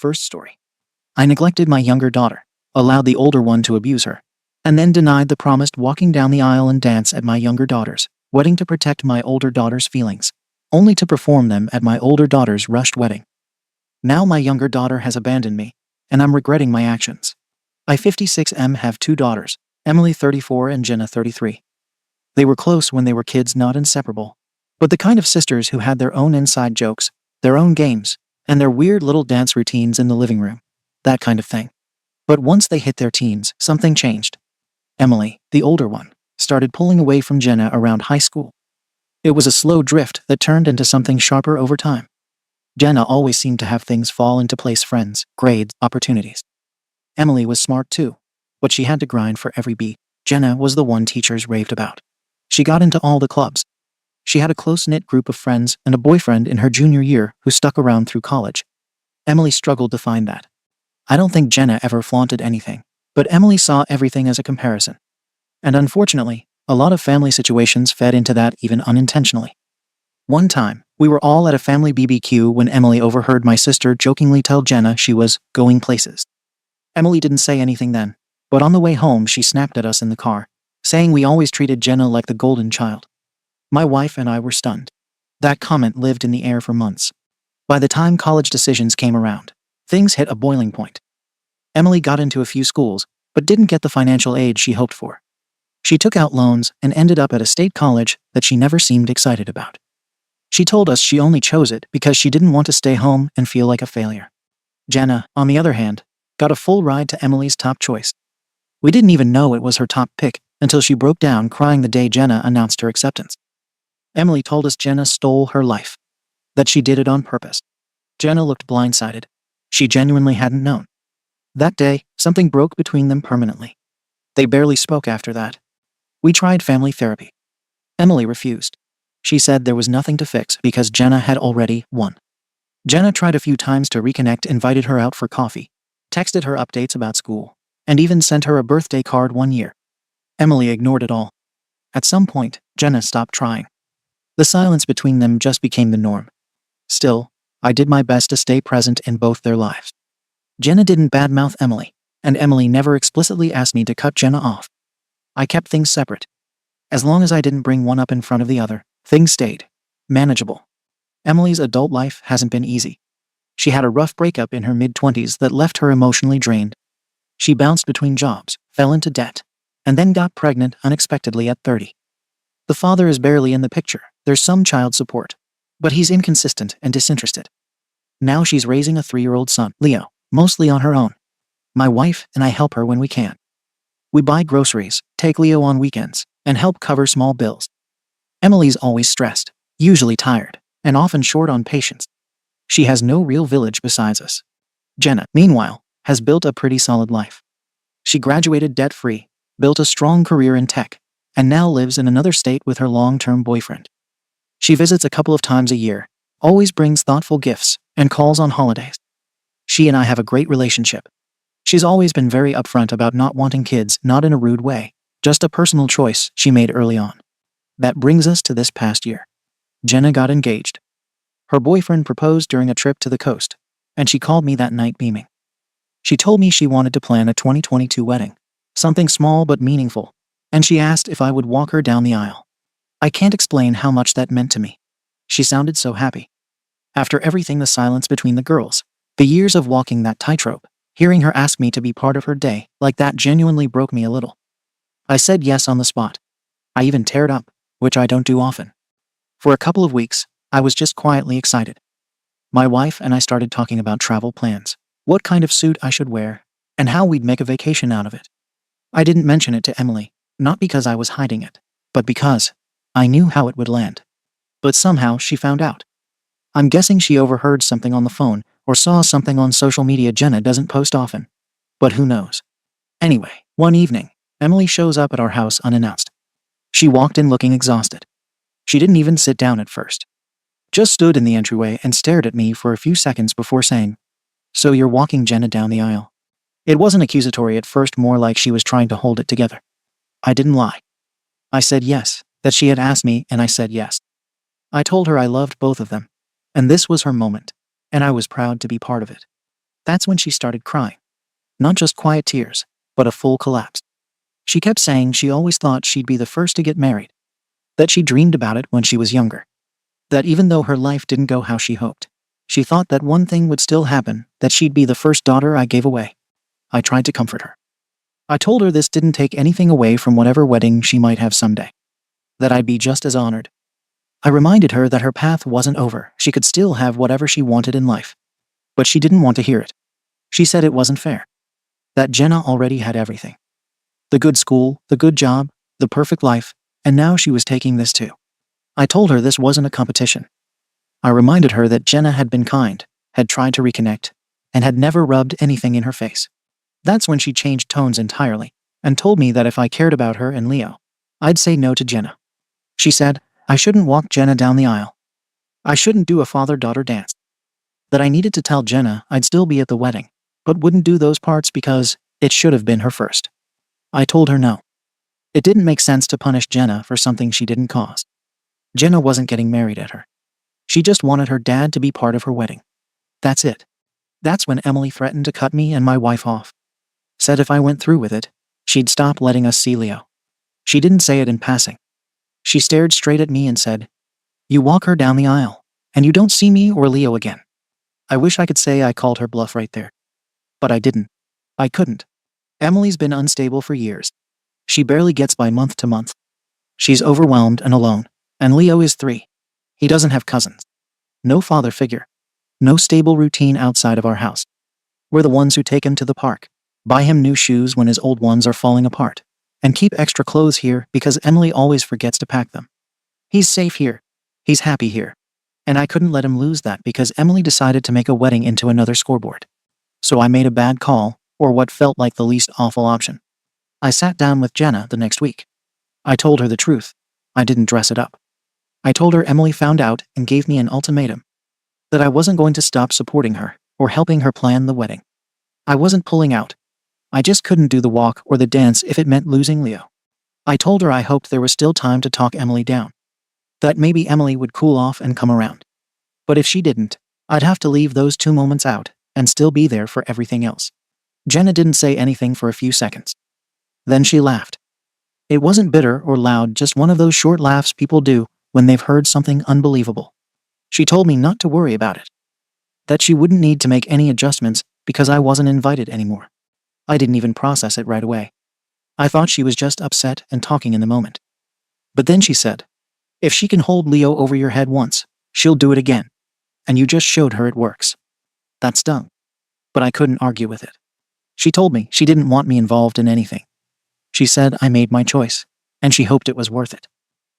first story. I neglected my younger daughter, allowed the older one to abuse her, and then denied the promised walking down the aisle and dance at my younger daughter's wedding to protect my older daughter's feelings, only to perform them at my older daughter's rushed wedding. Now my younger daughter has abandoned me, and I'm regretting my actions. I 56M have two daughters, Emily 34 and Jenna 33. They were close when they were kids, not inseparable, but the kind of sisters who had their own inside jokes, their own games, and their weird little dance routines in the living room. That kind of thing. But once they hit their teens, something changed. Emily, the older one, started pulling away from Jenna around high school. It was a slow drift that turned into something sharper over time. Jenna always seemed to have things fall into place: friends, grades, opportunities. Emily was smart too, but she had to grind for every beat. Jenna was the one teachers raved about. She got into all the clubs. She had a close-knit group of friends and a boyfriend in her junior year who stuck around through college. Emily struggled to find that. I don't think Jenna ever flaunted anything, but Emily saw everything as a comparison. And unfortunately, a lot of family situations fed into that, even unintentionally. One time, we were all at a family BBQ when Emily overheard my sister jokingly tell Jenna she was going places. Emily didn't say anything then, but on the way home she snapped at us in the car, saying we always treated Jenna like the golden child. My wife and I were stunned. That comment lived in the air for months. By the time college decisions came around, things hit a boiling point. Emily got into a few schools, but didn't get the financial aid she hoped for. She took out loans and ended up at a state college that she never seemed excited about. She told us she only chose it because she didn't want to stay home and feel like a failure. Jenna, on the other hand, got a full ride to Emily's top choice. We didn't even know it was her top pick until she broke down crying the day Jenna announced her acceptance. Emily told us Jenna stole her life, that she did it on purpose. Jenna looked blindsided. She genuinely hadn't known. That day, something broke between them permanently. They barely spoke after that. We tried family therapy. Emily refused. She said there was nothing to fix because Jenna had already won. Jenna tried a few times to reconnect, invited her out for coffee, texted her updates about school, and even sent her a birthday card one year. Emily ignored it all. At some point, Jenna stopped trying. The silence between them just became the norm. Still, I did my best to stay present in both their lives. Jenna didn't badmouth Emily, and Emily never explicitly asked me to cut Jenna off. I kept things separate. As long as I didn't bring one up in front of the other, things stayed manageable. Emily's adult life hasn't been easy. She had a rough breakup in her mid-20s that left her emotionally drained. She bounced between jobs, fell into debt, and then got pregnant unexpectedly at 30. The father is barely in the picture. There's some child support, but he's inconsistent and disinterested. Now she's raising a 3-year-old son, Leo, mostly on her own. My wife and I help her when we can. We buy groceries, take Leo on weekends, and help cover small bills. Emily's always stressed, usually tired, and often short on patience. She has no real village besides us. Jenna, meanwhile, has built a pretty solid life. She graduated debt-free, built a strong career in tech, and now lives in another state with her long-term boyfriend. She visits a couple of times a year, always brings thoughtful gifts, and calls on holidays. She and I have a great relationship. She's always been very upfront about not wanting kids, not in a rude way, just a personal choice she made early on. That brings us to this past year. Jenna got engaged. Her boyfriend proposed during a trip to the coast, and she called me that night beaming. She told me she wanted to plan a 2022 wedding, something small but meaningful, and she asked if I would walk her down the aisle. I can't explain how much that meant to me. She sounded so happy. After everything, the silence between the girls, the years of walking that tightrope, hearing her ask me to be part of her day like that genuinely broke me a little. I said yes on the spot. I even teared up, which I don't do often. For a couple of weeks, I was just quietly excited. My wife and I started talking about travel plans, what kind of suit I should wear, and how we'd make a vacation out of it. I didn't mention it to Emily, not because I was hiding it, but because I knew how it would land. But somehow she found out. I'm guessing she overheard something on the phone or saw something on social media. Jenna doesn't post often, but who knows? Anyway, one evening, Emily shows up at our house unannounced. She walked in looking exhausted. She didn't even sit down at first. Just stood in the entryway and stared at me for a few seconds before saying, "So you're walking Jenna down the aisle?" It wasn't accusatory at first, more like she was trying to hold it together. I didn't lie. I said yes, that she had asked me, and I said yes. I told her I loved both of them, and this was her moment, and I was proud to be part of it. That's when she started crying. Not just quiet tears, but a full collapse. She kept saying she always thought she'd be the first to get married, that she dreamed about it when she was younger, that even though her life didn't go how she hoped, she thought that one thing would still happen, that she'd be the first daughter I gave away. I tried to comfort her. I told her this didn't take anything away from whatever wedding she might have someday, that I'd be just as honored. I reminded her that her path wasn't over, she could still have whatever she wanted in life. But she didn't want to hear it. She said it wasn't fair, that Jenna already had everything. The good school, the good job, the perfect life, and now she was taking this too. I told her this wasn't a competition. I reminded her that Jenna had been kind, had tried to reconnect, and had never rubbed anything in her face. That's when she changed tones entirely, and told me that if I cared about her and Leo, I'd say no to Jenna. She said I shouldn't walk Jenna down the aisle. I shouldn't do a father-daughter dance. That I needed to tell Jenna I'd still be at the wedding, but wouldn't do those parts because it should have been her first. I told her no. It didn't make sense to punish Jenna for something she didn't cause. Jenna wasn't getting married at her. She just wanted her dad to be part of her wedding. That's it. That's when Emily threatened to cut me and my wife off. Said if I went through with it, she'd stop letting us see Leo. She didn't say it in passing. She stared straight at me and said, "You walk her down the aisle, and you don't see me or Leo again." I wish I could say I called her bluff right there. But I didn't. I couldn't. Emily's been unstable for years. She barely gets by month to month. She's overwhelmed and alone, and Leo is 3. He doesn't have cousins. No father figure. No stable routine outside of our house. We're the ones who take him to the park, buy him new shoes when his old ones are falling apart, and keep extra clothes here because Emily always forgets to pack them. He's safe here. He's happy here. And I couldn't let him lose that because Emily decided to make a wedding into another scoreboard. So I made a bad call, or what felt like the least awful option. I sat down with Jenna the next week. I told her the truth. I didn't dress it up. I told her Emily found out and gave me an ultimatum. That I wasn't going to stop supporting her, or helping her plan the wedding. I wasn't pulling out. I just couldn't do the walk or the dance if it meant losing Leo. I told her I hoped there was still time to talk Emily down. That maybe Emily would cool off and come around. But if she didn't, I'd have to leave those 2 moments out and still be there for everything else. Jenna didn't say anything for a few seconds. Then she laughed. It wasn't bitter or loud, just one of those short laughs people do when they've heard something unbelievable. She told me not to worry about it. That she wouldn't need to make any adjustments because I wasn't invited anymore. I didn't even process it right away. I thought she was just upset and talking in the moment. But then she said, "If she can hold Leo over your head once, she'll do it again. And you just showed her it works." That stung. But I couldn't argue with it. She told me she didn't want me involved in anything. She said I made my choice, and she hoped it was worth it.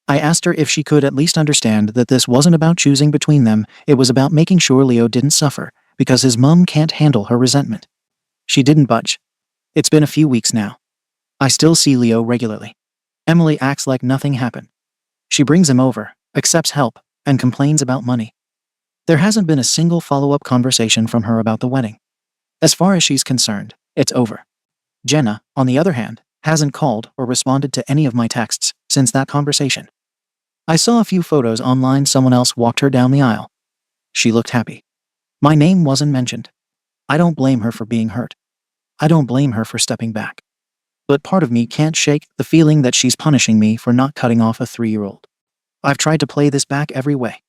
I asked her if she could at least understand that this wasn't about choosing between them, it was about making sure Leo didn't suffer, because his mom can't handle her resentment. She didn't budge. It's been a few weeks now. I still see Leo regularly. Emily acts like nothing happened. She brings him over, accepts help, and complains about money. There hasn't been a single follow-up conversation from her about the wedding. As far as she's concerned, it's over. Jenna, on the other hand, hasn't called or responded to any of my texts since that conversation. I saw a few photos online someone else walked her down the aisle. She looked happy. My name wasn't mentioned. I don't blame her for being hurt. I don't blame her for stepping back. But part of me can't shake the feeling that she's punishing me for not cutting off a 3-year-old. I've tried to play this back every way.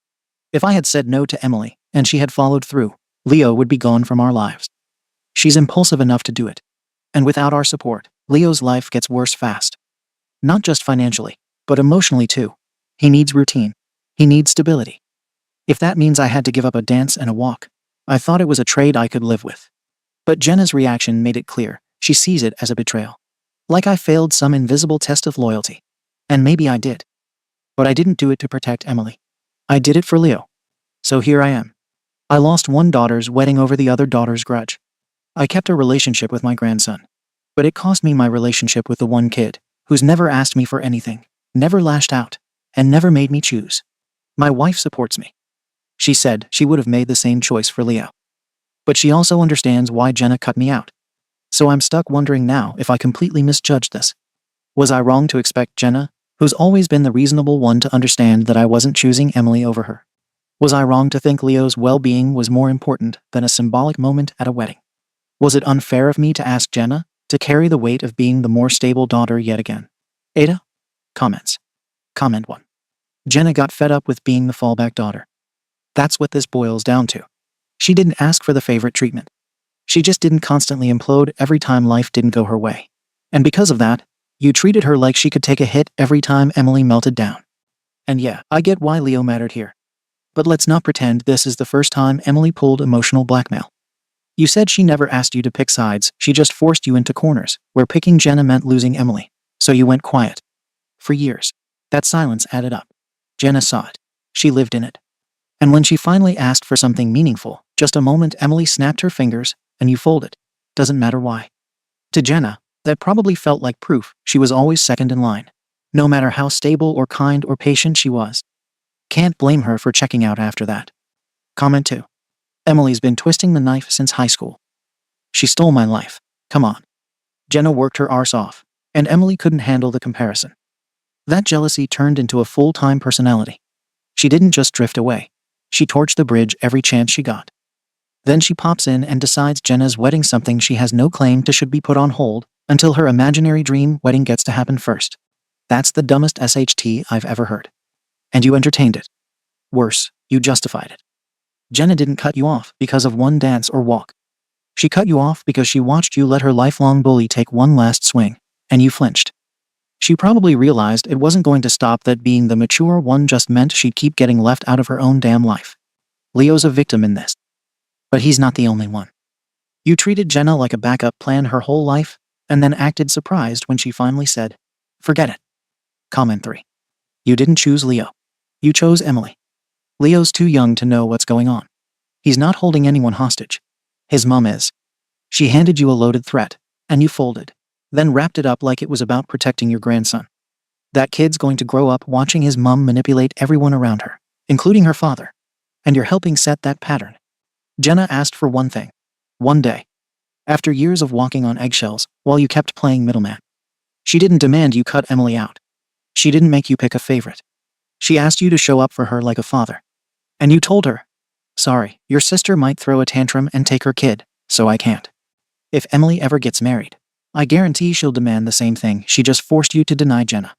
If I had said no to Emily, and she had followed through, Leo would be gone from our lives. She's impulsive enough to do it. And without our support, Leo's life gets worse fast. Not just financially, but emotionally too. He needs routine. He needs stability. If that means I had to give up a dance and a walk, I thought it was a trade I could live with. But Jenna's reaction made it clear she sees it as a betrayal. Like I failed some invisible test of loyalty. And maybe I did. But I didn't do it to protect Emily. I did it for Leo. So here I am. I lost one daughter's wedding over the other daughter's grudge. I kept a relationship with my grandson. But it cost me my relationship with the one kid who's never asked me for anything, never lashed out, and never made me choose. My wife supports me. She said she would have made the same choice for Leo. But she also understands why Jenna cut me out. So I'm stuck wondering now if I completely misjudged this. Was I wrong to expect Jenna, who's always been the reasonable one, to understand that I wasn't choosing Emily over her? Was I wrong to think Leo's well-being was more important than a symbolic moment at a wedding? Was it unfair of me to ask Jenna to carry the weight of being the more stable daughter yet again? Ada? Comments. Comment 1. Jenna got fed up with being the fallback daughter. That's what this boils down to. She didn't ask for the favorite treatment. She just didn't constantly implode every time life didn't go her way. And because of that, you treated her like she could take a hit every time Emily melted down. And yeah, I get why Leo mattered here. But let's not pretend this is the first time Emily pulled emotional blackmail. You said she never asked you to pick sides, she just forced you into corners, where picking Jenna meant losing Emily. So you went quiet. For years. That silence added up. Jenna saw it. She lived in it. And when she finally asked for something meaningful, just a moment Emily snapped her fingers, and you folded. Doesn't matter why. To Jenna, that probably felt like proof she was always second in line. No matter how stable or kind or patient she was. Can't blame her for checking out after that. Comment 2. Emily's been twisting the knife since high school. She stole my life. Come on. Jenna worked her arse off, and Emily couldn't handle the comparison. That jealousy turned into a full-time personality. She didn't just drift away. She torched the bridge every chance she got. Then she pops in and decides Jenna's wedding something she has no claim to should be put on hold until her imaginary dream wedding gets to happen first. That's the dumbest SHT I've ever heard. And you entertained it. Worse, you justified it. Jenna didn't cut you off because of one dance or walk. She cut you off because she watched you let her lifelong bully take one last swing, and you flinched. She probably realized it wasn't going to stop, that being the mature one just meant she'd keep getting left out of her own damn life. Leo's a victim in this. But he's not the only one. You treated Jenna like a backup plan her whole life, and then acted surprised when she finally said, "Forget it." Comment 3. You didn't choose Leo. You chose Emily. Leo's too young to know what's going on. He's not holding anyone hostage. His mom is. She handed you a loaded threat, and you folded, then wrapped it up like it was about protecting your grandson. That kid's going to grow up watching his mom manipulate everyone around her, including her father. And you're helping set that pattern. Jenna asked for one thing. One day. After years of walking on eggshells, while you kept playing middleman. She didn't demand you cut Emily out. She didn't make you pick a favorite. She asked you to show up for her like a father. And you told her, "Sorry, your sister might throw a tantrum and take her kid, so I can't." If Emily ever gets married, I guarantee she'll demand the same thing she just forced you to deny Jenna.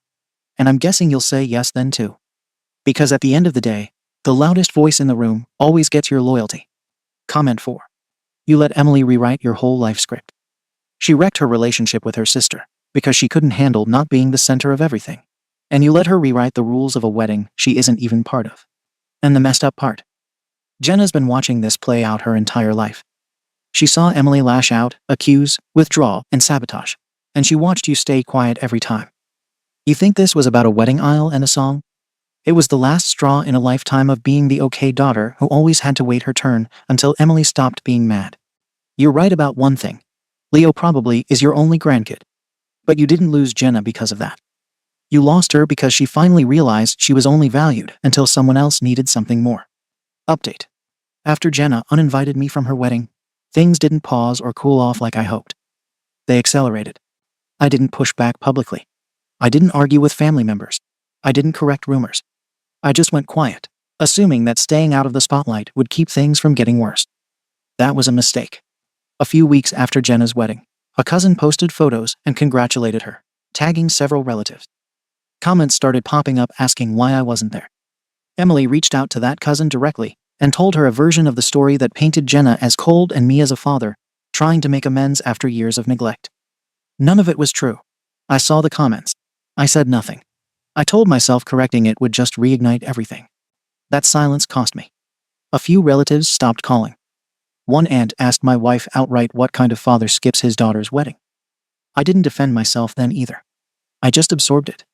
And I'm guessing you'll say yes then too. Because at the end of the day, the loudest voice in the room always gets your loyalty. Comment 4. You let Emily rewrite your whole life script. She wrecked her relationship with her sister because she couldn't handle not being the center of everything. And you let her rewrite the rules of a wedding she isn't even part of. And the messed up part. Jenna's been watching this play out her entire life. She saw Emily lash out, accuse, withdraw, and sabotage. And she watched you stay quiet every time. You think this was about a wedding aisle and a song? It was the last straw in a lifetime of being the okay daughter who always had to wait her turn until Emily stopped being mad. You're right about one thing. Leo probably is your only grandkid. But you didn't lose Jenna because of that. You lost her because she finally realized she was only valued until someone else needed something more. Update. After Jenna uninvited me from her wedding, things didn't pause or cool off like I hoped. They accelerated. I didn't push back publicly. I didn't argue with family members. I didn't correct rumors. I just went quiet, assuming that staying out of the spotlight would keep things from getting worse. That was a mistake. A few weeks after Jenna's wedding, a cousin posted photos and congratulated her, tagging several relatives. Comments started popping up asking why I wasn't there. Emily reached out to that cousin directly and told her a version of the story that painted Jenna as cold and me as a father, trying to make amends after years of neglect. None of it was true. I saw the comments. I said nothing. I told myself correcting it would just reignite everything. That silence cost me. A few relatives stopped calling. One aunt asked my wife outright what kind of father skips his daughter's wedding. I didn't defend myself then either. I just absorbed it.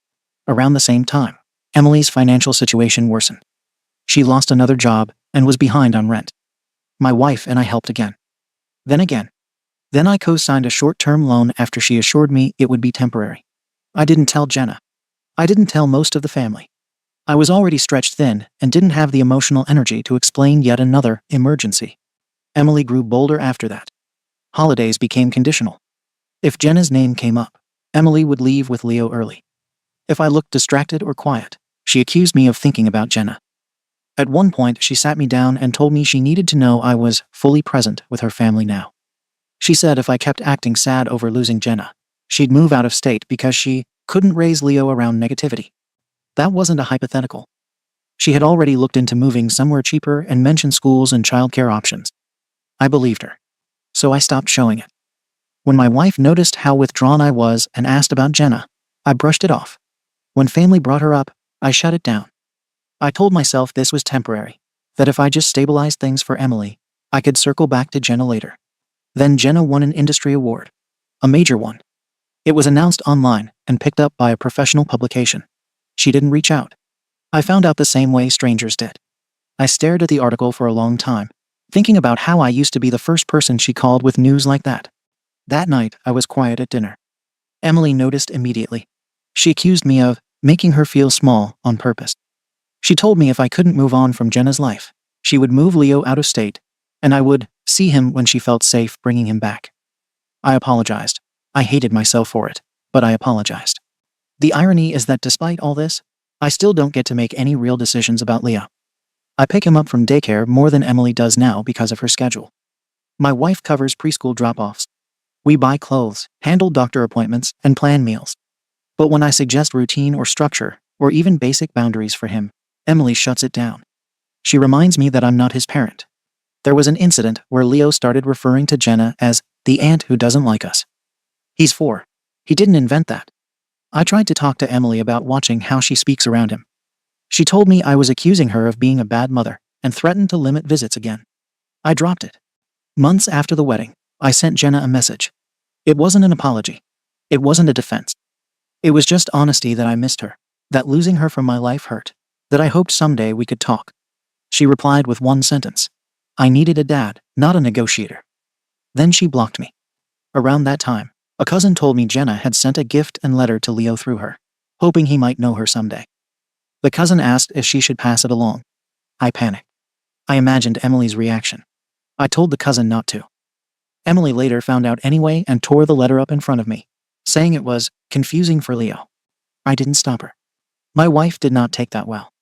Around the same time, Emily's financial situation worsened. She lost another job and was behind on rent. My wife and I helped again. Then again. Then I co-signed a short-term loan after she assured me it would be temporary. I didn't tell Jenna. I didn't tell most of the family. I was already stretched thin and didn't have the emotional energy to explain yet another emergency. Emily grew bolder after that. Holidays became conditional. If Jenna's name came up, Emily would leave with Leo early. If I looked distracted or quiet, she accused me of thinking about Jenna. At one point, she sat me down and told me she needed to know I was fully present with her family now. She said if I kept acting sad over losing Jenna, she'd move out of state because she couldn't raise Leo around negativity. That wasn't a hypothetical. She had already looked into moving somewhere cheaper and mentioned schools and childcare options. I believed her. So I stopped showing it. When my wife noticed how withdrawn I was and asked about Jenna, I brushed it off. When family brought her up, I shut it down. I told myself this was temporary, that if I just stabilized things for Emily, I could circle back to Jenna later. Then Jenna won an industry award. A major one. It was announced online and picked up by a professional publication. She didn't reach out. I found out the same way strangers did. I stared at the article for a long time, thinking about how I used to be the first person she called with news like that. That night, I was quiet at dinner. Emily noticed immediately. She accused me of making her feel small on purpose. She told me if I couldn't move on from Jenna's life, she would move Leo out of state, and I would see him when she felt safe bringing him back. I apologized. I hated myself for it, but I apologized. The irony is that despite all this, I still don't get to make any real decisions about Leo. I pick him up from daycare more than Emily does now because of her schedule. My wife covers preschool drop-offs. We buy clothes, handle doctor appointments, and plan meals. But when I suggest routine or structure, or even basic boundaries for him, Emily shuts it down. She reminds me that I'm not his parent. There was an incident where Leo started referring to Jenna as the aunt who doesn't like us. He's 4. He didn't invent that. I tried to talk to Emily about watching how she speaks around him. She told me I was accusing her of being a bad mother and threatened to limit visits again. I dropped it. Months after the wedding, I sent Jenna a message. It wasn't an apology. It wasn't a defense. It was just honesty that I missed her, that losing her from my life hurt, that I hoped someday we could talk. She replied with one sentence. I needed a dad, not a negotiator. Then she blocked me. Around that time, a cousin told me Jenna had sent a gift and letter to Leo through her, hoping he might know her someday. The cousin asked if she should pass it along. I panicked. I imagined Emily's reaction. I told the cousin not to. Emily later found out anyway and tore the letter up in front of me, saying it was confusing for Leo. I didn't stop her. My wife did not take that well.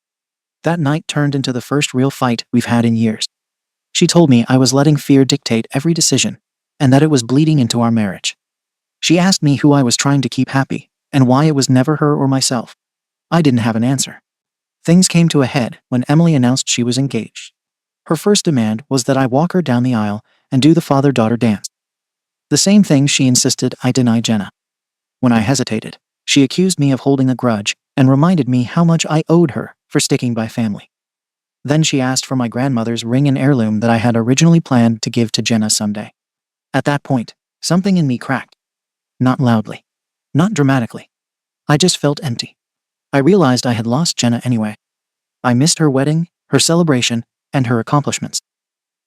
That night turned into the first real fight we've had in years. She told me I was letting fear dictate every decision, and that it was bleeding into our marriage. She asked me who I was trying to keep happy, and why it was never her or myself. I didn't have an answer. Things came to a head when Emily announced she was engaged. Her first demand was that I walk her down the aisle and do the father-daughter dance. The same thing she insisted I deny Jenna. When I hesitated, she accused me of holding a grudge and reminded me how much I owed her for sticking by family. Then she asked for my grandmother's ring and heirloom that I had originally planned to give to Jenna someday. At that point, something in me cracked. Not loudly. Not dramatically. I just felt empty. I realized I had lost Jenna anyway. I missed her wedding, her celebration, and her accomplishments.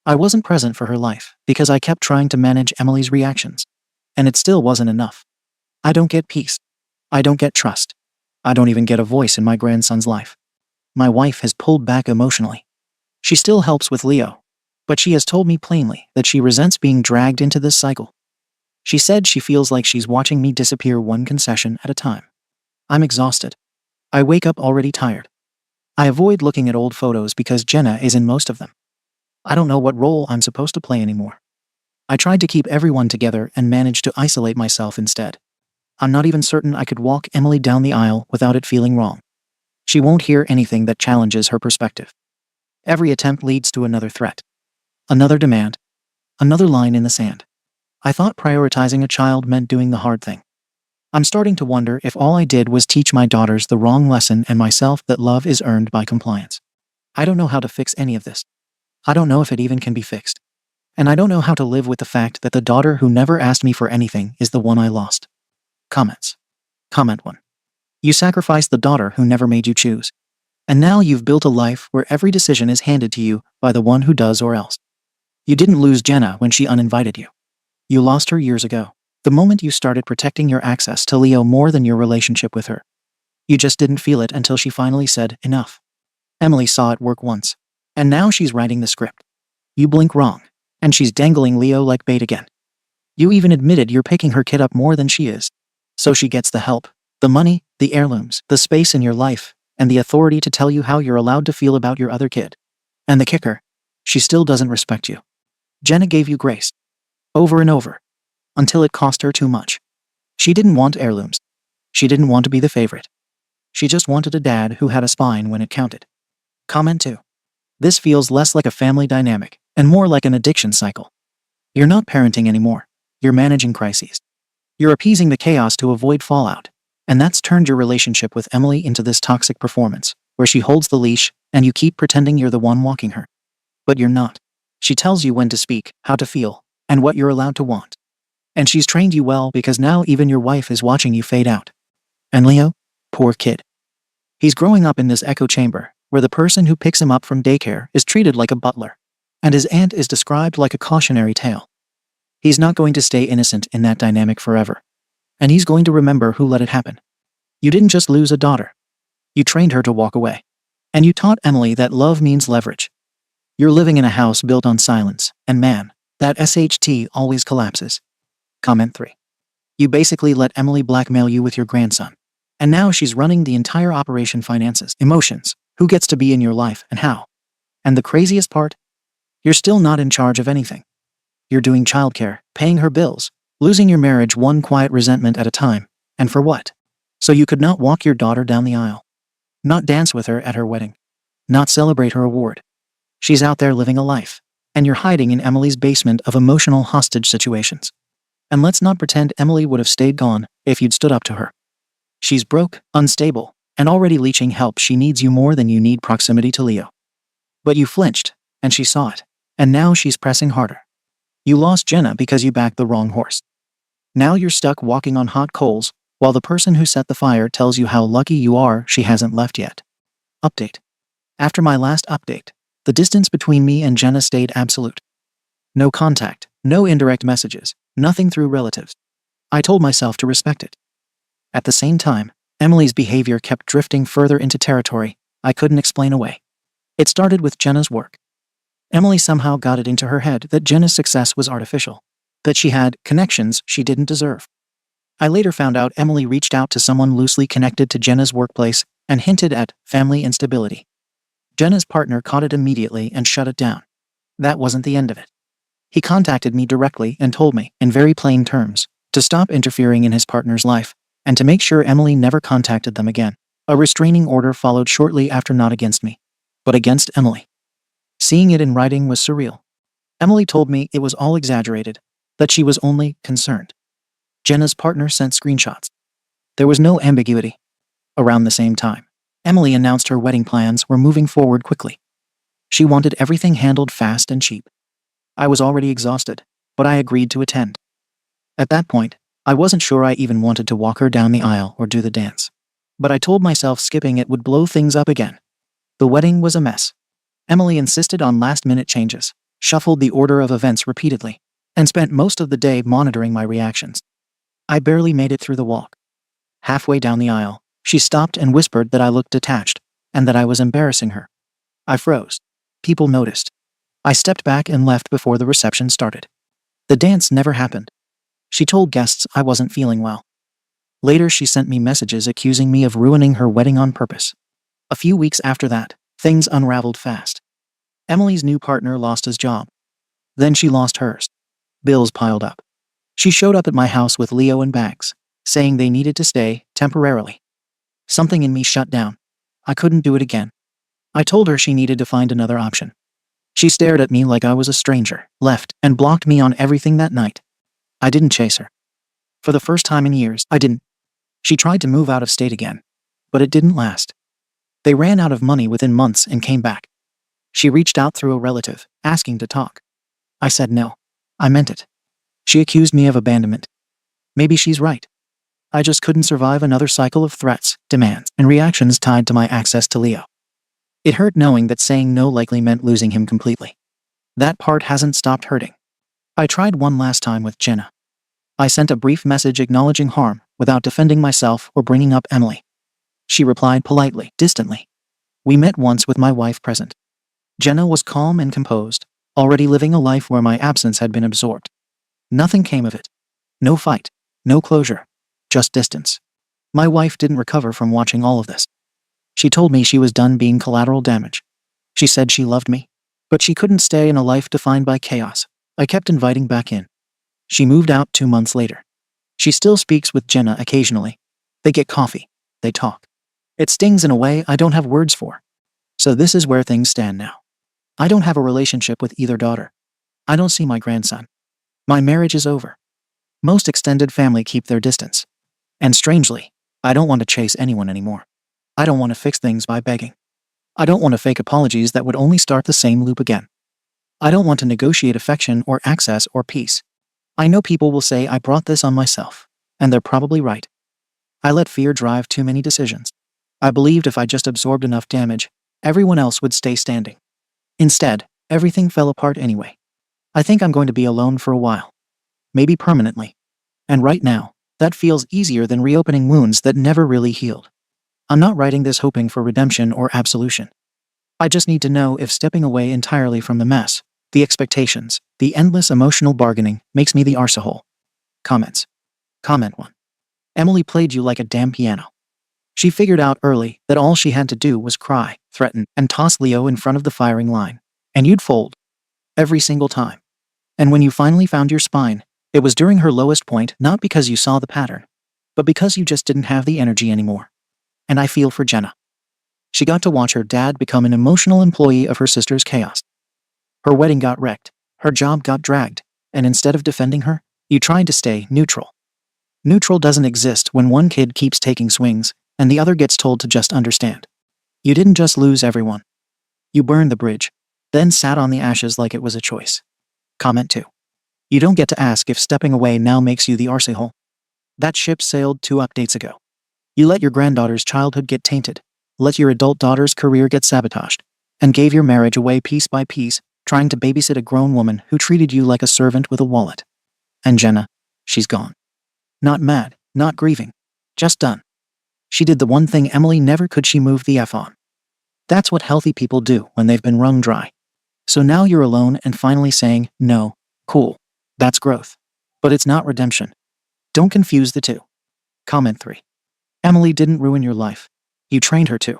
I wasn't present for her life because I kept trying to manage Emily's reactions. And it still wasn't enough. I don't get peace. I don't get trust. I don't even get a voice in my grandson's life. My wife has pulled back emotionally. She still helps with Leo, but she has told me plainly that she resents being dragged into this cycle. She said she feels like she's watching me disappear one concession at a time. I'm exhausted. I wake up already tired. I avoid looking at old photos because Jenna is in most of them. I don't know what role I'm supposed to play anymore. I tried to keep everyone together and managed to isolate myself instead. I'm not even certain I could walk Emily down the aisle without it feeling wrong. She won't hear anything that challenges her perspective. Every attempt leads to another threat. Another demand. Another line in the sand. I thought prioritizing a child meant doing the hard thing. I'm starting to wonder if all I did was teach my daughters the wrong lesson and myself that love is earned by compliance. I don't know how to fix any of this. I don't know if it even can be fixed. And I don't know how to live with the fact that the daughter who never asked me for anything is the one I lost. Comments. Comment 1. You sacrificed the daughter who never made you choose. And now you've built a life where every decision is handed to you by the one who does or else. You didn't lose Jenna when she uninvited you. You lost her years ago, the moment you started protecting your access to Leo more than your relationship with her. You just didn't feel it until she finally said enough. Emily saw it work once, and now she's writing the script. You blink wrong, and she's dangling Leo like bait again. You even admitted you're picking her kid up more than she is. So she gets the help, the money, the heirlooms, the space in your life, and the authority to tell you how you're allowed to feel about your other kid. And the kicker, she still doesn't respect you. Jenna gave you grace. Over and over. until it cost her too much. She didn't want heirlooms. She didn't want to be the favorite. She just wanted a dad who had a spine when it counted. Comment 2. This feels less like a family dynamic and more like an addiction cycle. You're not parenting anymore. You're managing crises. You're appeasing the chaos to avoid fallout. And that's turned your relationship with Emily into this toxic performance, where she holds the leash and you keep pretending you're the one walking her. But you're not. She tells you when to speak, how to feel, and what you're allowed to want. And she's trained you well because now even your wife is watching you fade out. And Leo? Poor kid. He's growing up in this echo chamber, where the person who picks him up from daycare is treated like a butler, and his aunt is described like a cautionary tale. He's not going to stay innocent in that dynamic forever. And he's going to remember who let it happen. You didn't just lose a daughter. You trained her to walk away. And you taught Emily that love means leverage. You're living in a house built on silence, and man, that SHT always collapses. Comment 3. You basically let Emily blackmail you with your grandson. And now she's running the entire operation: finances, emotions, who gets to be in your life and how. And the craziest part? You're still not in charge of anything. You're doing childcare, paying her bills, losing your marriage one quiet resentment at a time. And for what? So you could not walk your daughter down the aisle. Not dance with her at her wedding. Not celebrate her award. She's out there living a life. And you're hiding in Emily's basement of emotional hostage situations. And let's not pretend Emily would have stayed gone if you'd stood up to her. She's broke, unstable, and already leeching help. She needs you more than you need proximity to Leo. But you flinched, and she saw it. And now she's pressing harder. You lost Jenna because you backed the wrong horse. Now you're stuck walking on hot coals, while the person who set the fire tells you how lucky you are she hasn't left yet. Update. After my last update, the distance between me and Jenna stayed absolute. No contact, no indirect messages, nothing through relatives. I told myself to respect it. At the same time, Emily's behavior kept drifting further into territory I couldn't explain away. It started with Jenna's work. Emily somehow got it into her head that Jenna's success was artificial, that she had connections she didn't deserve. I later found out Emily reached out to someone loosely connected to Jenna's workplace and hinted at family instability. Jenna's partner caught it immediately and shut it down. That wasn't the end of it. He contacted me directly and told me, in very plain terms, to stop interfering in his partner's life, and to make sure Emily never contacted them again. A restraining order followed shortly after, not against me, but against Emily. Seeing it in writing was surreal. Emily told me it was all exaggerated, that she was only concerned. Jenna's partner sent screenshots. There was no ambiguity. Around the same time, Emily announced her wedding plans were moving forward quickly. She wanted everything handled fast and cheap. I was already exhausted, but I agreed to attend. At that point, I wasn't sure I even wanted to walk her down the aisle or do the dance. But I told myself skipping it would blow things up again. The wedding was a mess. Emily insisted on last-minute changes, shuffled the order of events repeatedly, and spent most of the day monitoring my reactions. I barely made it through the walk. Halfway down the aisle, she stopped and whispered that I looked detached, and that I was embarrassing her. I froze. People noticed. I stepped back and left before the reception started. The dance never happened. She told guests I wasn't feeling well. Later she sent me messages accusing me of ruining her wedding on purpose. A few weeks after that, things unraveled fast. Emily's new partner lost his job. Then she lost hers. Bills piled up. She showed up at my house with Leo and bags, saying they needed to stay, temporarily. Something in me shut down. I couldn't do it again. I told her she needed to find another option. She stared at me like I was a stranger, left, and blocked me on everything that night. I didn't chase her. For the first time in years, I didn't. She tried to move out of state again, but it didn't last. They ran out of money within months and came back. She reached out through a relative, asking to talk. I said no. I meant it. She accused me of abandonment. Maybe she's right. I just couldn't survive another cycle of threats, demands, and reactions tied to my access to Leo. It hurt knowing that saying no likely meant losing him completely. That part hasn't stopped hurting. I tried one last time with Jenna. I sent a brief message acknowledging harm, without defending myself or bringing up Emily. She replied politely, distantly. We met once with my wife present. Jenna was calm and composed, already living a life where my absence had been absorbed. Nothing came of it. No fight, no closure, just distance. My wife didn't recover from watching all of this. She told me she was done being collateral damage. She said she loved me, but she couldn't stay in a life defined by chaos. I kept inviting back in. She moved out 2 months later. She still speaks with Jenna occasionally. They get coffee. They talk. It stings in a way I don't have words for. So this is where things stand now. I don't have a relationship with either daughter. I don't see my grandson. My marriage is over. Most extended family keep their distance. And strangely, I don't want to chase anyone anymore. I don't want to fix things by begging. I don't want to fake apologies that would only start the same loop again. I don't want to negotiate affection or access or peace. I know people will say I brought this on myself, and they're probably right. I let fear drive too many decisions. I believed if I just absorbed enough damage, everyone else would stay standing. Instead, everything fell apart anyway. I think I'm going to be alone for a while. Maybe permanently. And right now, that feels easier than reopening wounds that never really healed. I'm not writing this hoping for redemption or absolution. I just need to know if stepping away entirely from the mess, the expectations, the endless emotional bargaining makes me the arsehole. Comments. Comment 1. Emily played you like a damn piano. She figured out early that all she had to do was cry, threaten, and toss Leo in front of the firing line. And you'd fold. Every single time. And when you finally found your spine, it was during her lowest point, not because you saw the pattern, but because you just didn't have the energy anymore. And I feel for Jenna. She got to watch her dad become an emotional employee of her sister's chaos. Her wedding got wrecked, her job got dragged, and instead of defending her, you tried to stay neutral. Neutral doesn't exist when one kid keeps taking swings, and the other gets told to just understand. You didn't just lose everyone. You burned the bridge, then sat on the ashes like it was a choice. Comment 2. You don't get to ask if stepping away now makes you the arsehole. That ship sailed 2 updates ago. You let your granddaughter's childhood get tainted, let your adult daughter's career get sabotaged, and gave your marriage away piece by piece, trying to babysit a grown woman who treated you like a servant with a wallet. And Jenna, she's gone. Not mad, not grieving, just done. She did the one thing Emily never could. She moved the F on. That's what healthy people do when they've been wrung dry. So now you're alone and finally saying, no, cool, that's growth. But it's not redemption. Don't confuse the two. Comment 3. Emily didn't ruin your life. You trained her to.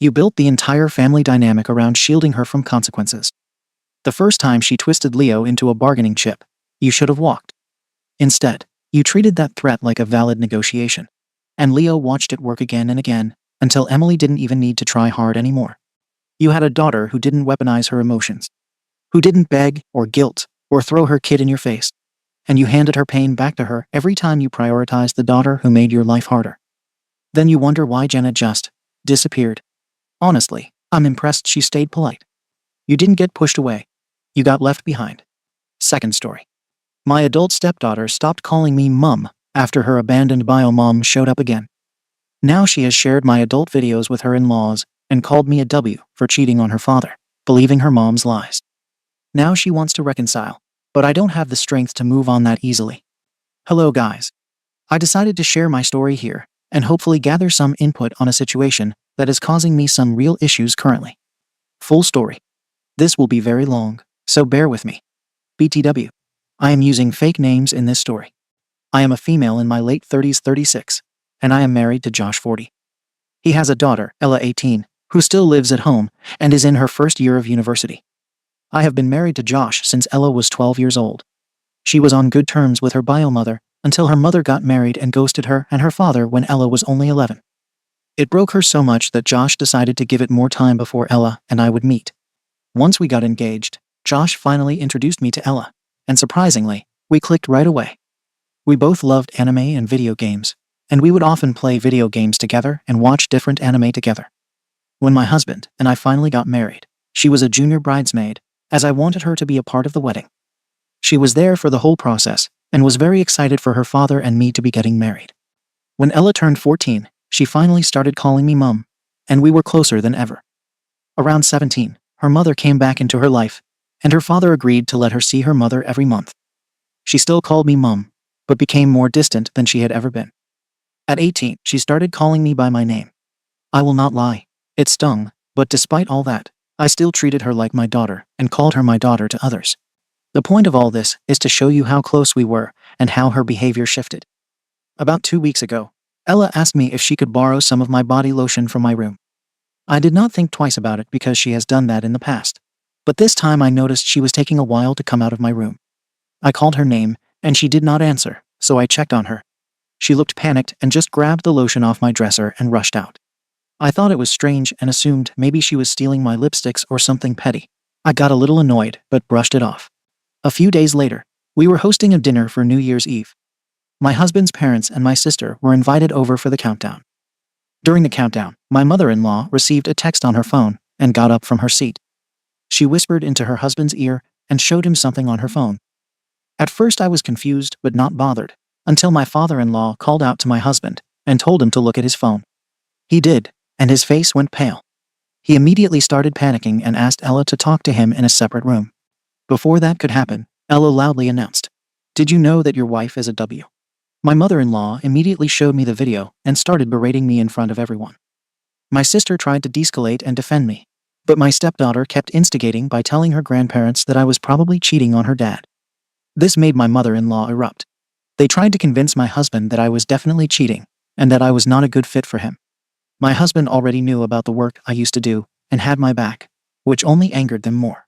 You built the entire family dynamic around shielding her from consequences. The first time she twisted Leo into a bargaining chip, you should have walked. Instead, you treated that threat like a valid negotiation. And Leo watched it work again and again, until Emily didn't even need to try hard anymore. You had a daughter who didn't weaponize her emotions, who didn't beg or guilt or throw her kid in your face. And you handed her pain back to her every time you prioritized the daughter who made your life harder. Then you wonder why Jenna just disappeared. Honestly, I'm impressed she stayed polite. You didn't get pushed away. You got left behind. Second story. My adult stepdaughter stopped calling me mum after her abandoned bio mom showed up again. Now she has shared my adult videos with her in-laws and called me a W for cheating on her father, believing her mom's lies. Now she wants to reconcile, but I don't have the strength to move on that easily. Hello guys. I decided to share my story here and hopefully gather some input on a situation that is causing me some real issues currently. Full story. This will be very long, so bear with me. BTW. I am using fake names in this story. I am a female in my late 30s, 36, and I am married to Josh, 40. He has a daughter, Ella, 18, who still lives at home and is in her first year of university. I have been married to Josh since Ella was 12 years old. She was on good terms with her bio mother until her mother got married and ghosted her and her father when Ella was only 11. It broke her so much that Josh decided to give it more time before Ella and I would meet. Once we got engaged, Josh finally introduced me to Ella, and surprisingly, we clicked right away. We both loved anime and video games, and we would often play video games together and watch different anime together. When my husband and I finally got married, she was a junior bridesmaid, as I wanted her to be a part of the wedding. She was there for the whole process and was very excited for her father and me to be getting married. When Ella turned 14, she finally started calling me mum, and we were closer than ever. Around 17, her mother came back into her life, and her father agreed to let her see her mother every month. She still called me mum, but became more distant than she had ever been. At 18, she started calling me by my name. I will not lie, it stung, but despite all that, I still treated her like my daughter and called her my daughter to others. The point of all this is to show you how close we were and how her behavior shifted. About 2 weeks ago, Ella asked me if she could borrow some of my body lotion from my room. I did not think twice about it because she has done that in the past. But this time I noticed she was taking a while to come out of my room. I called her name, and she did not answer, so I checked on her. She looked panicked and just grabbed the lotion off my dresser and rushed out. I thought it was strange and assumed maybe she was stealing my lipsticks or something petty. I got a little annoyed, but brushed it off. A few days later, we were hosting a dinner for New Year's Eve. My husband's parents and my sister were invited over for the countdown. During the countdown, my mother-in-law received a text on her phone and got up from her seat. She whispered into her husband's ear and showed him something on her phone. At first I was confused but not bothered, until my father-in-law called out to my husband and told him to look at his phone. He did, and his face went pale. He immediately started panicking and asked Ella to talk to him in a separate room. Before that could happen, Ella loudly announced, "Did you know that your wife is a W?" My mother-in-law immediately showed me the video and started berating me in front of everyone. My sister tried to de-escalate and defend me, but my stepdaughter kept instigating by telling her grandparents that I was probably cheating on her dad. This made my mother-in-law erupt. They tried to convince my husband that I was definitely cheating and that I was not a good fit for him. My husband already knew about the work I used to do and had my back, which only angered them more.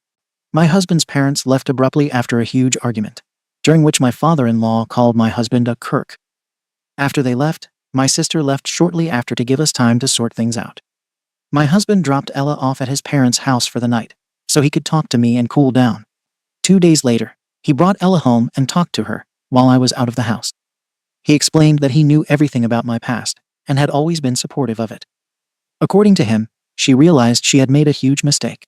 My husband's parents left abruptly after a huge argument, during which my father-in-law called my husband a Kirk. After they left, my sister left shortly after to give us time to sort things out. My husband dropped Ella off at his parents' house for the night, so he could talk to me and cool down. 2 days later, he brought Ella home and talked to her while I was out of the house. He explained that he knew everything about my past and had always been supportive of it. According to him, she realized she had made a huge mistake.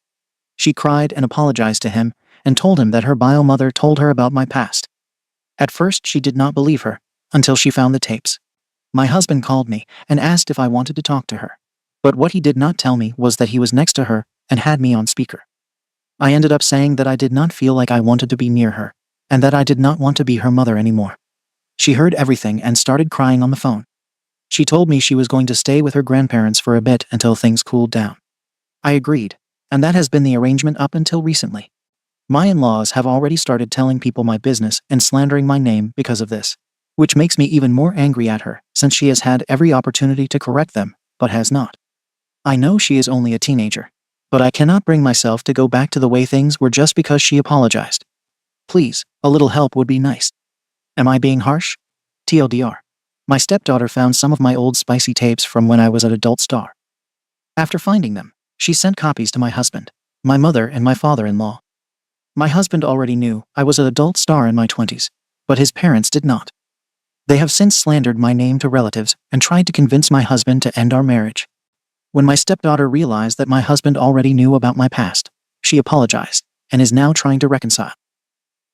She cried and apologized to him and told him that her bio mother told her about my past. At first, she did not believe her until she found the tapes. My husband called me and asked if I wanted to talk to her, but what he did not tell me was that he was next to her and had me on speaker. I ended up saying that I did not feel like I wanted to be near her and that I did not want to be her mother anymore. She heard everything and started crying on the phone. She told me she was going to stay with her grandparents for a bit until things cooled down. I agreed, and that has been the arrangement up until recently. My in-laws have already started telling people my business and slandering my name because of this, which makes me even more angry at her since she has had every opportunity to correct them, but has not. I know she is only a teenager, but I cannot bring myself to go back to the way things were just because she apologized. Please, a little help would be nice. Am I being harsh? TLDR. My stepdaughter found some of my old spicy tapes from when I was an adult star. After finding them, she sent copies to my husband, my mother, and my father-in-law. My husband already knew I was an adult star in my 20s, but his parents did not. They have since slandered my name to relatives and tried to convince my husband to end our marriage. When my stepdaughter realized that my husband already knew about my past, she apologized and is now trying to reconcile.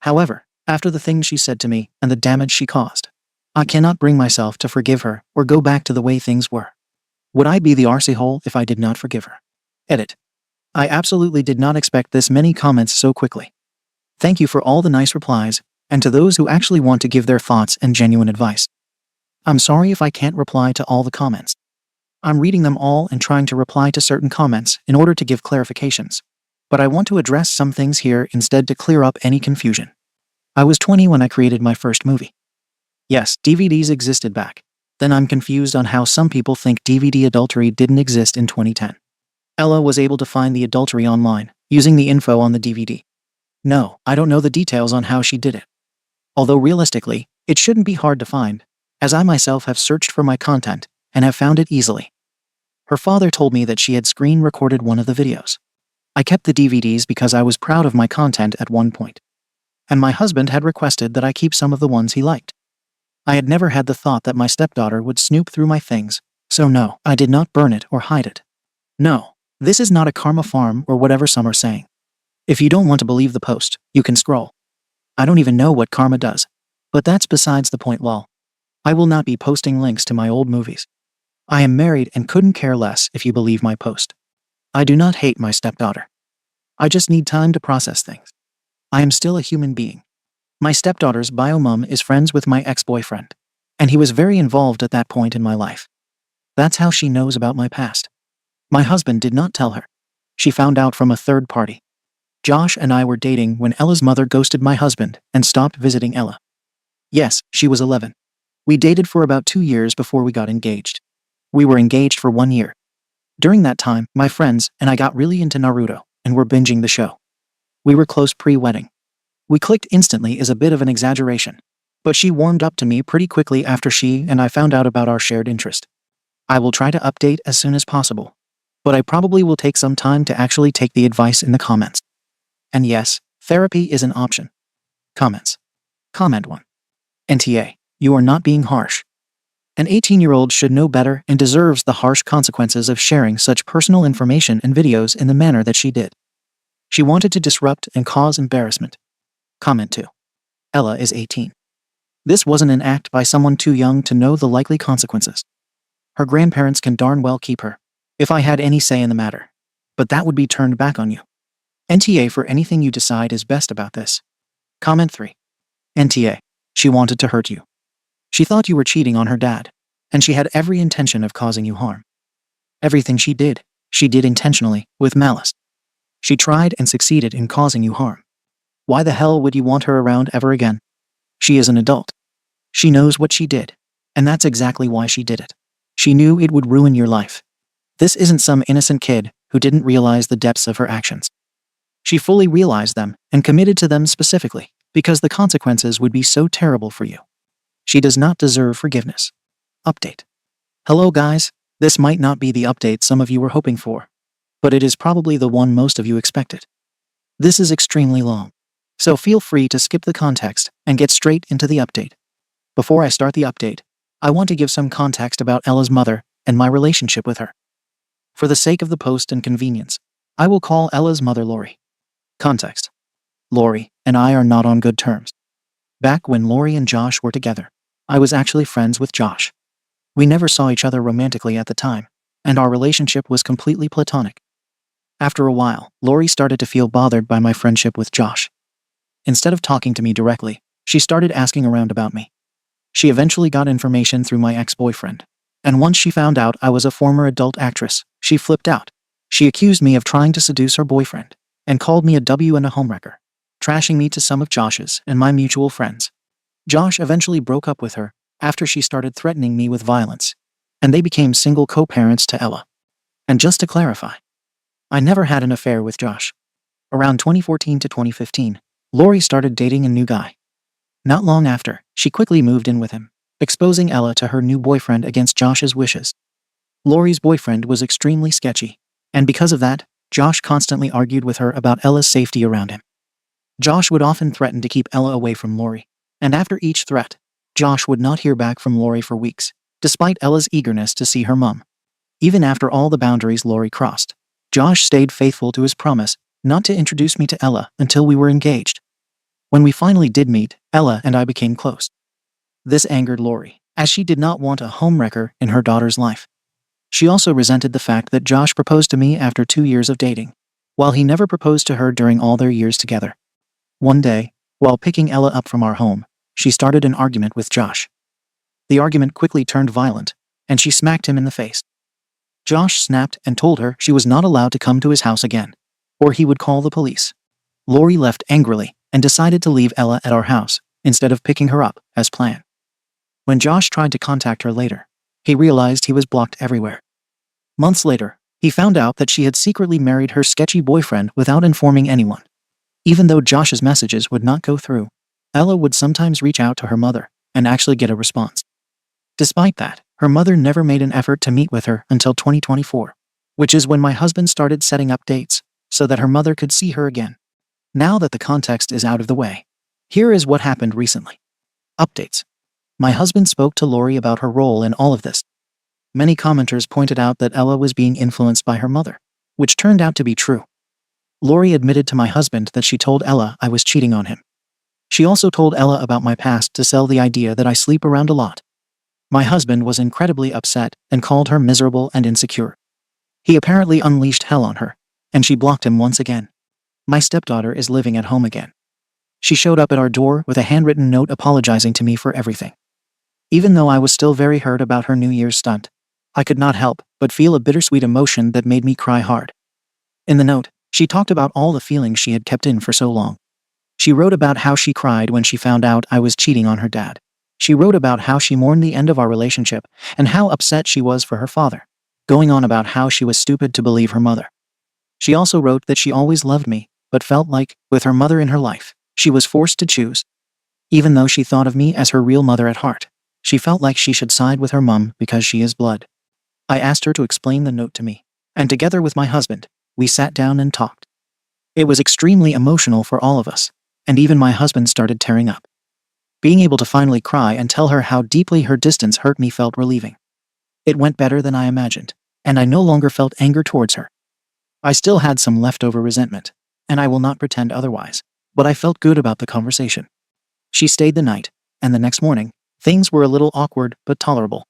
However, after the things she said to me and the damage she caused, I cannot bring myself to forgive her or go back to the way things were. Would I be the arsehole if I did not forgive her? Edit. I absolutely did not expect this many comments so quickly. Thank you for all the nice replies, and to those who actually want to give their thoughts and genuine advice. I'm sorry if I can't reply to all the comments. I'm reading them all and trying to reply to certain comments in order to give clarifications, but I want to address some things here instead to clear up any confusion. I was 20 when I created my first movie. Yes, DVDs existed back then. I'm confused on how some people think DVD adultery didn't exist in 2010. Ella was able to find the adultery online, using the info on the DVD. No, I don't know the details on how she did it. Although realistically, it shouldn't be hard to find, as I myself have searched for my content and have found it easily. Her father told me that she had screen recorded one of the videos. I kept the DVDs because I was proud of my content at one point. And my husband had requested that I keep some of the ones he liked. I had never had the thought that my stepdaughter would snoop through my things, so no, I did not burn it or hide it. No, this is not a karma farm or whatever some are saying. If you don't want to believe the post, you can scroll. I don't even know what karma does. But that's besides the point. Lol. I will not be posting links to my old movies. I am married and couldn't care less if you believe my post. I do not hate my stepdaughter. I just need time to process things. I am still a human being. My stepdaughter's bio mom is friends with my ex-boyfriend, and he was very involved at that point in my life. That's how she knows about my past. My husband did not tell her. She found out from a third party. Josh and I were dating when Ella's mother ghosted my husband and stopped visiting Ella. Yes, she was 11. We dated for about 2 years before we got engaged. We were engaged for 1 year. During that time, my friends and I got really into Naruto and were binging the show. We were close pre-wedding. We clicked instantly is a bit of an exaggeration, But she warmed up to me pretty quickly after she and I found out about our shared interest. I will try to update as soon as possible. But I probably will take some time to actually take the advice in the comments. And yes, therapy is an option. Comments. Comment 1. NTA, you are not being harsh. An 18-year-old should know better and deserves the harsh consequences of sharing such personal information and videos in the manner that she did. She wanted to disrupt and cause embarrassment. Comment 2. Ella is 18. This wasn't an act by someone too young to know the likely consequences. Her grandparents can darn well keep her, if I had any say in the matter. But that would be turned back on you. NTA for anything you decide is best about this. Comment 3. NTA, she wanted to hurt you. She thought you were cheating on her dad, and she had every intention of causing you harm. Everything she did intentionally, with malice. She tried and succeeded in causing you harm. Why the hell would you want her around ever again? She is an adult. She knows what she did, and that's exactly why she did it. She knew it would ruin your life. This isn't some innocent kid who didn't realize the depths of her actions. She fully realized them and committed to them specifically because the consequences would be so terrible for you. She does not deserve forgiveness. Update. Hello guys, this might not be the update some of you were hoping for, but it is probably the one most of you expected. This is extremely long, so feel free to skip the context and get straight into the update. Before I start the update, I want to give some context about Ella's mother and my relationship with her. For the sake of the post and convenience, I will call Ella's mother Lori. Context. Lori and I are not on good terms. Back when Lori and Josh were together, I was actually friends with Josh. We never saw each other romantically at the time, and our relationship was completely platonic. After a while, Lori started to feel bothered by my friendship with Josh. Instead of talking to me directly, she started asking around about me. She eventually got information through my ex-boyfriend, and once she found out I was a former adult actress, she flipped out. She accused me of trying to seduce her boyfriend, and called me a W and a homewrecker, trashing me to some of Josh's and my mutual friends. Josh eventually broke up with her after she started threatening me with violence, and they became single co-parents to Ella. And just to clarify, I never had an affair with Josh. Around 2014 to 2015, Lori started dating a new guy. Not long after, she quickly moved in with him, exposing Ella to her new boyfriend against Josh's wishes. Lori's boyfriend was extremely sketchy, and because of that, Josh constantly argued with her about Ella's safety around him. Josh would often threaten to keep Ella away from Lori, and after each threat, Josh would not hear back from Lori for weeks, despite Ella's eagerness to see her mom. Even after all the boundaries Lori crossed, Josh stayed faithful to his promise not to introduce me to Ella until we were engaged. When we finally did meet, Ella and I became close. This angered Lori, as she did not want a homewrecker in her daughter's life. She also resented the fact that Josh proposed to me after 2 years of dating, while he never proposed to her during all their years together. One day, while picking Ella up from our home, she started an argument with Josh. The argument quickly turned violent, and she smacked him in the face. Josh snapped and told her she was not allowed to come to his house again, or he would call the police. Lori left angrily and decided to leave Ella at our house instead of picking her up as planned. When Josh tried to contact her later, he realized he was blocked everywhere. Months later, he found out that she had secretly married her sketchy boyfriend without informing anyone. Even though Josh's messages would not go through, Ella would sometimes reach out to her mother and actually get a response. Despite that, her mother never made an effort to meet with her until 2024, which is when my husband started setting up dates so that her mother could see her again. Now that the context is out of the way, here is what happened recently. Updates. My husband spoke to Lori about her role in all of this. Many commenters pointed out that Ella was being influenced by her mother, which turned out to be true. Lori admitted to my husband that she told Ella I was cheating on him. She also told Ella about my past to sell the idea that I sleep around a lot. My husband was incredibly upset and called her miserable and insecure. He apparently unleashed hell on her, and she blocked him once again. My stepdaughter is living at home again. She showed up at our door with a handwritten note apologizing to me for everything. Even though I was still very hurt about her New Year's stunt, I could not help but feel a bittersweet emotion that made me cry hard. In the note, she talked about all the feelings she had kept in for so long. She wrote about how she cried when she found out I was cheating on her dad. She wrote about how she mourned the end of our relationship and how upset she was for her father, going on about how she was stupid to believe her mother. She also wrote that she always loved me, but felt like, with her mother in her life, she was forced to choose. Even though she thought of me as her real mother at heart, she felt like she should side with her mum because she is blood. I asked her to explain the note to me, and together with my husband, we sat down and talked. It was extremely emotional for all of us, and even my husband started tearing up. Being able to finally cry and tell her how deeply her distance hurt me felt relieving. It went better than I imagined, and I no longer felt anger towards her. I still had some leftover resentment, and I will not pretend otherwise, but I felt good about the conversation. She stayed the night, and the next morning, things were a little awkward but tolerable.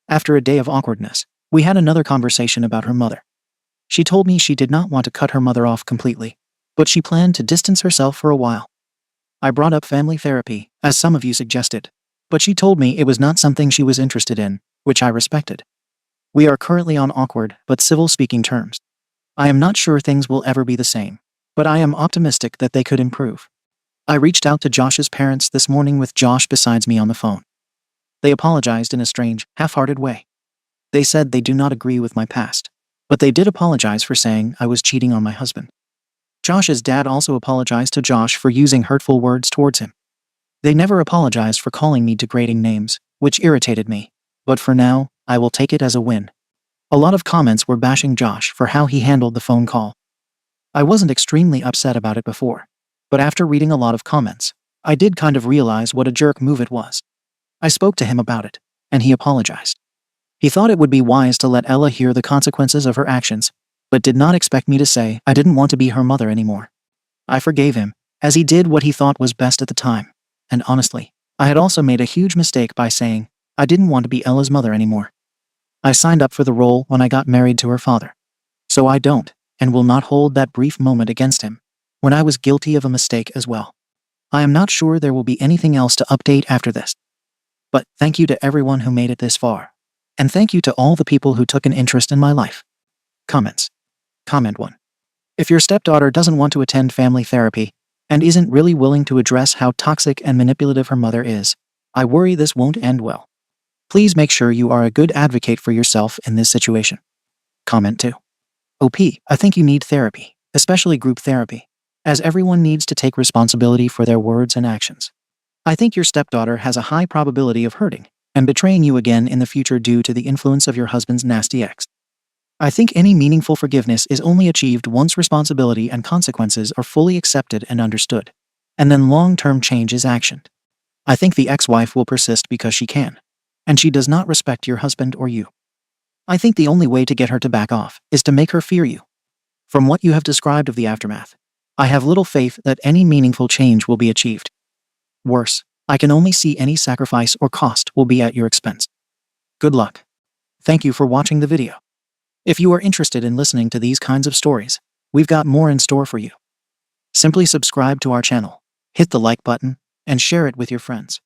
After a day of awkwardness, we had another conversation about her mother. She told me she did not want to cut her mother off completely, but she planned to distance herself for a while. I brought up family therapy, as some of you suggested, but she told me it was not something she was interested in, which I respected. We are currently on awkward but civil speaking terms. I am not sure things will ever be the same, but I am optimistic that they could improve. I reached out to Josh's parents this morning with Josh beside me on the phone. They apologized in a strange, half-hearted way. They said they do not agree with my past, but they did apologize for saying I was cheating on my husband. Josh's dad also apologized to Josh for using hurtful words towards him. They never apologized for calling me degrading names, which irritated me, but for now, I will take it as a win. A lot of comments were bashing Josh for how he handled the phone call. I wasn't extremely upset about it before, but after reading a lot of comments, I did kind of realize what a jerk move it was. I spoke to him about it, and he apologized. He thought it would be wise to let Ella hear the consequences of her actions, but did not expect me to say I didn't want to be her mother anymore. I forgave him, as he did what he thought was best at the time, and honestly, I had also made a huge mistake by saying I didn't want to be Ella's mother anymore. I signed up for the role when I got married to her father. So I don't, and will not hold that brief moment against him, when I was guilty of a mistake as well. I am not sure there will be anything else to update after this. But thank you to everyone who made it this far. And thank you to all the people who took an interest in my life. Comments. Comment 1. If your stepdaughter doesn't want to attend family therapy, and isn't really willing to address how toxic and manipulative her mother is, I worry this won't end well. Please make sure you are a good advocate for yourself in this situation. Comment 2. OP, I think you need therapy, especially group therapy, as everyone needs to take responsibility for their words and actions. I think your stepdaughter has a high probability of hurting and betraying you again in the future due to the influence of your husband's nasty ex. I think any meaningful forgiveness is only achieved once responsibility and consequences are fully accepted and understood, and then long-term change is actioned. I think the ex-wife will persist because she can, and she does not respect your husband or you. I think the only way to get her to back off is to make her fear you. From what you have described of the aftermath, I have little faith that any meaningful change will be achieved. Worse, I can only see any sacrifice or cost will be at your expense. Good luck. Thank you for watching the video. If you are interested in listening to these kinds of stories, we've got more in store for you. Simply subscribe to our channel, hit the like button, and share it with your friends.